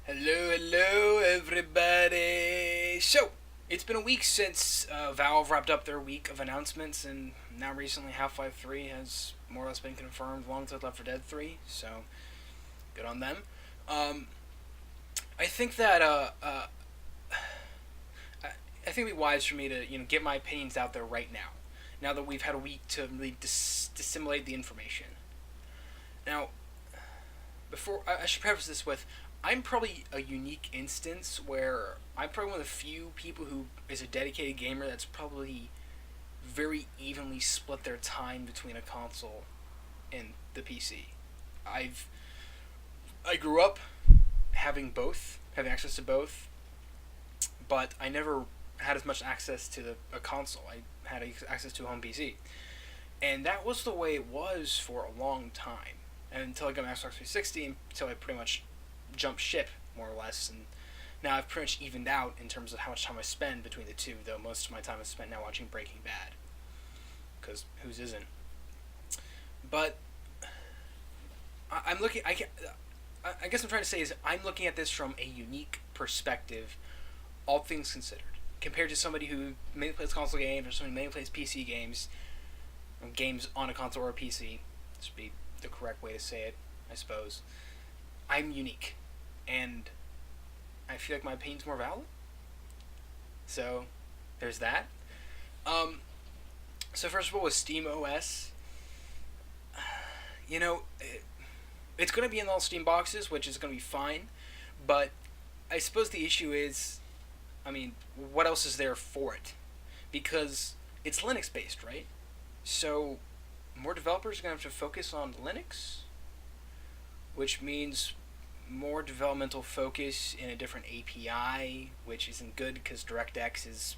Hello, everybody. So, it's been a week since Valve wrapped up their week of announcements, and now recently Half-Life 3 has more or less been confirmed, along with Left 4 Dead 3, so good on them. Um, I think that I think it'd be wise for me to get my opinions out there right now. Now that we've had a week to really dissimulate the information. Now, before I should preface this with, I'm probably a unique instance where I'm probably one of the few people who is a dedicated gamer that's probably very evenly split their time between a console and the PC. I've I grew up having access to both, but I never had as much access to a console. I had access to a home PC, and that was the way it was for a long time. And until I got my Xbox 360, until I pretty much jumped ship more or less, and now I've pretty much evened out in terms of how much time I spend between the two. Though most of my time is spent now watching Breaking Bad, because whose isn't? But I'm looking. I guess I'm trying to say is I'm looking at this from a unique perspective, all things considered, compared to somebody who mainly plays console games or somebody who mainly plays PC games, or games on a console or a PC. This would be the correct way to say it, I suppose. I'm unique, and I feel like my opinion's more valid. So, there's that. Um, so first of all, with Steam OS, you know, it's going to be in all Steam boxes, which is going to be fine. But I suppose the issue is, I mean, what else is there for it? Because it's Linux based, right? So more developers are going to have to focus on Linux, which means more developmental focus in a different API, which isn't good because DirectX is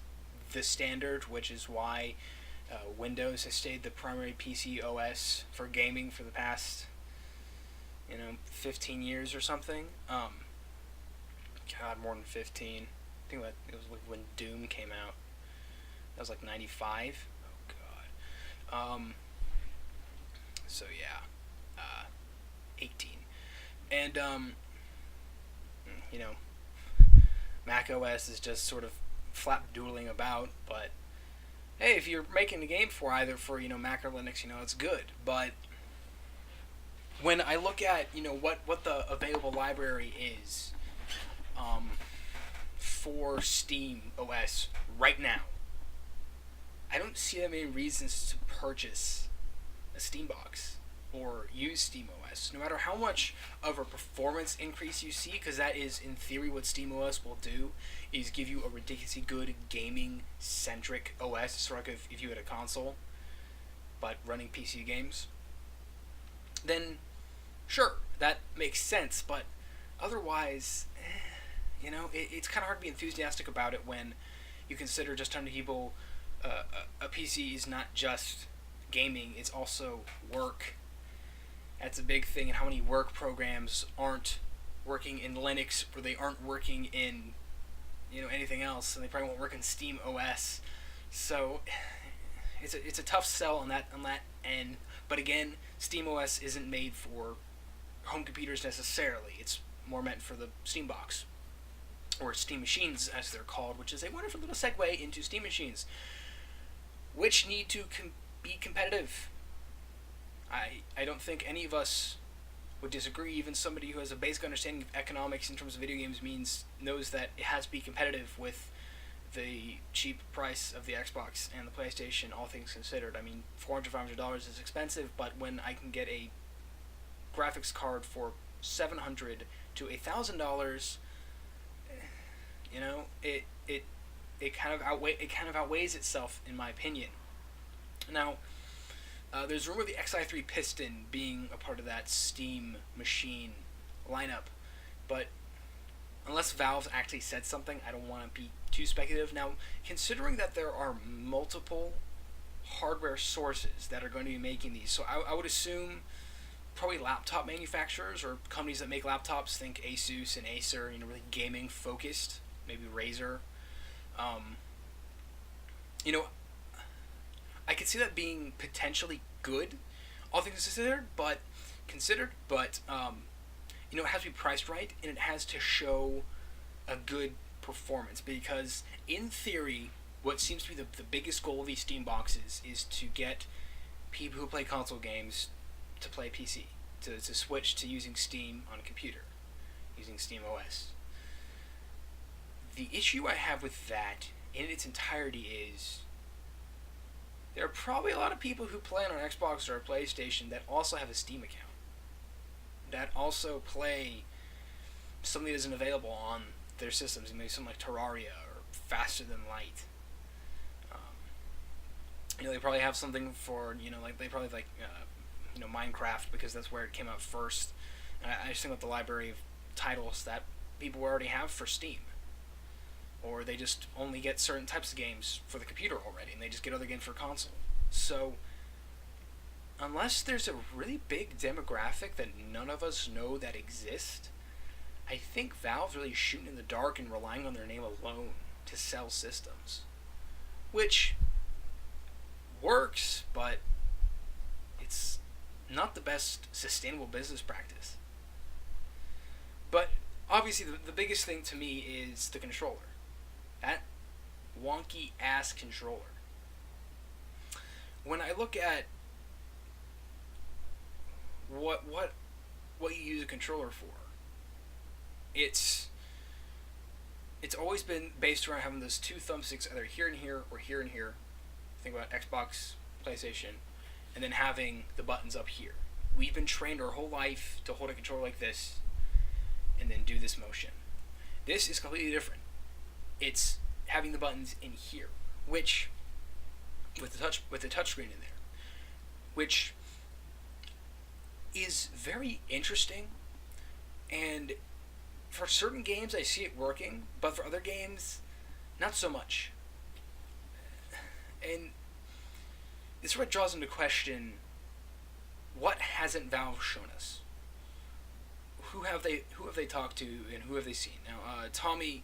the standard, which is why Windows has stayed the primary PC OS for gaming for the past 15 years or something. God, more than 15. I think that it was like when Doom came out. That was like 95. Oh God. So yeah, 18. And you know, Mac OS is just sort of flap doodling about. But hey, if you're making a game for either for Mac or Linux, it's good. But when I look at what the available library is for Steam OS right now, I don't see that many reasons to purchase a Steam box or use Steam OS, no matter how much of a performance increase you see, because that is in theory what Steam OS will do, is give you a ridiculously good gaming centric OS, sort of like if you had a console but running PC games. Then sure, that makes sense, but otherwise, it's kind of hard to be enthusiastic about it when you consider just how many people a PC is not just gaming, it's also work. That's a big thing, and how many work programs aren't working in Linux, or they aren't working in anything else, and they probably won't work in Steam OS. So it's a tough sell on that end. But again, Steam OS isn't made for home computers necessarily. It's more meant for the Steam box, or Steam machines as they're called, which is a wonderful little segue into Steam machines, which need to be competitive. I don't think any of us would disagree. Even somebody who has a basic understanding of economics in terms of video games knows that it has to be competitive with the cheap price of the Xbox and the PlayStation, all things considered. I mean, $400-$500 is expensive, but when I can get a graphics card for $700 to $1,000, it kind of outweighs itself, in my opinion. Now, there's rumor of the Xi3 Piston being a part of that Steam machine lineup, but unless Valve actually said something, I don't want to be too speculative. Now, considering that there are multiple hardware sources that are going to be making these, so I would assume probably laptop manufacturers or companies that make laptops. Think Asus and Acer, really gaming focused. Maybe Razer. You know, I could see that being potentially good, all things considered. But it has to be priced right, and it has to show a good performance, because in theory, what seems to be the biggest goal of these Steam boxes is to get people who play console games to play PC, to switch to using Steam on a computer, using Steam OS. The issue I have with that in its entirety is there are probably a lot of people who play on an Xbox or a PlayStation that also have a Steam account, that also play something that isn't available on their systems, maybe something like Terraria or Faster Than Light. They probably have something for, they probably have Minecraft, because that's where it came out first. And I just think about the library of titles that people already have for Steam. Or they just only get certain types of games for the computer already, and they just get other games for console. So, unless there's a really big demographic that none of us know that exists, I think Valve's really shooting in the dark and relying on their name alone to sell systems. Which works, but it's not the best sustainable business practice. But obviously the biggest thing to me is the controller. That wonky ass controller. When I look at what you use a controller for, it's always been based around having those two thumbsticks either here and here or here and here. Think about Xbox, PlayStation, and then having the buttons up here. We've been trained our whole life to hold a controller like this and then do this motion. This is completely different. It's having the buttons in here, which with the touchscreen in there, which is very interesting. And for certain games I see it working, but for other games not so much. And this sort of draws into question, what hasn't Valve shown us? Who have they talked to, and who have they seen? Now, Tommy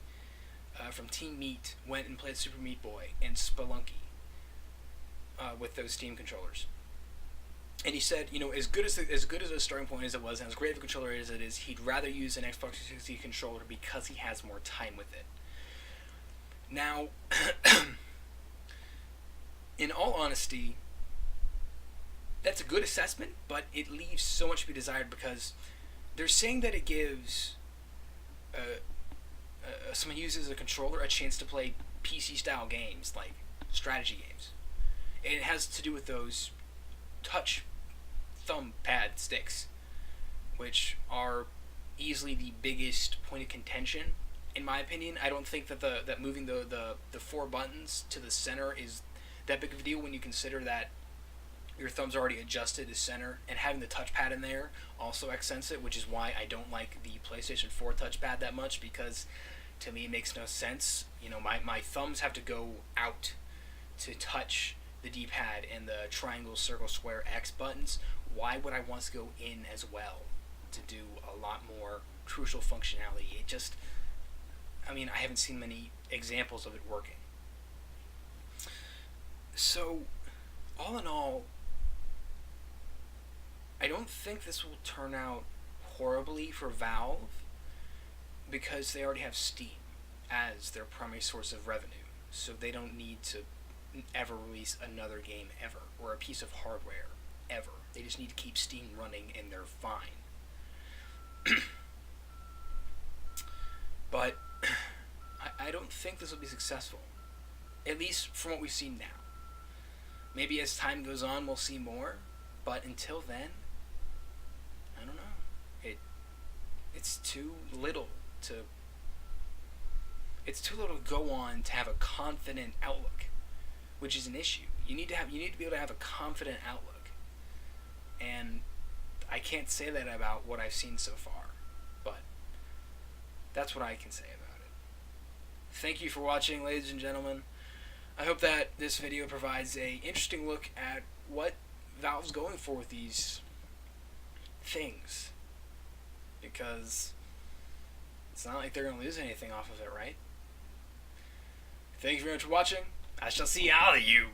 from Team Meat went and played Super Meat Boy and Spelunky with those Steam controllers, and he said, as good as a starting point as it was, and as great of a controller as it is, he'd rather use an Xbox 360 controller because he has more time with it. Now, in all honesty, that's a good assessment, but it leaves so much to be desired, because they're saying that it gives someone who uses a controller a chance to play PC-style games, like strategy games. And it has to do with those touch thumb pad sticks, which are easily the biggest point of contention, in my opinion. I don't think that moving the four buttons to the center is that big of a deal when you consider that your thumb's already adjusted to center, and having the touchpad in there also accents it, which is why I don't like the PlayStation 4 touchpad that much, because to me it makes no sense. My thumbs have to go out to touch the D-pad and the triangle, circle, square, X buttons. Why would I want to go in as well to do a lot more crucial functionality? I haven't seen many examples of it working. So, all in all, I don't think this will turn out horribly for Valve, because they already have Steam as their primary source of revenue, so they don't need to ever release another game ever, or a piece of hardware ever. They just need to keep Steam running, and they're fine. But I don't think this will be successful, at least from what we've seen now. Maybe as time goes on we'll see more, but until then, I don't know. It's too little to go on to have a confident outlook, which is an issue. You need to be able to have a confident outlook, and I can't say that about what I've seen so far, but that's what I can say about it. Thank you for watching, ladies and gentlemen. I hope that this video provides a interesting look at what Valve's going for with these things, because it's not like they're going to lose anything off of it, right? Thank you very much for watching. I shall see all of you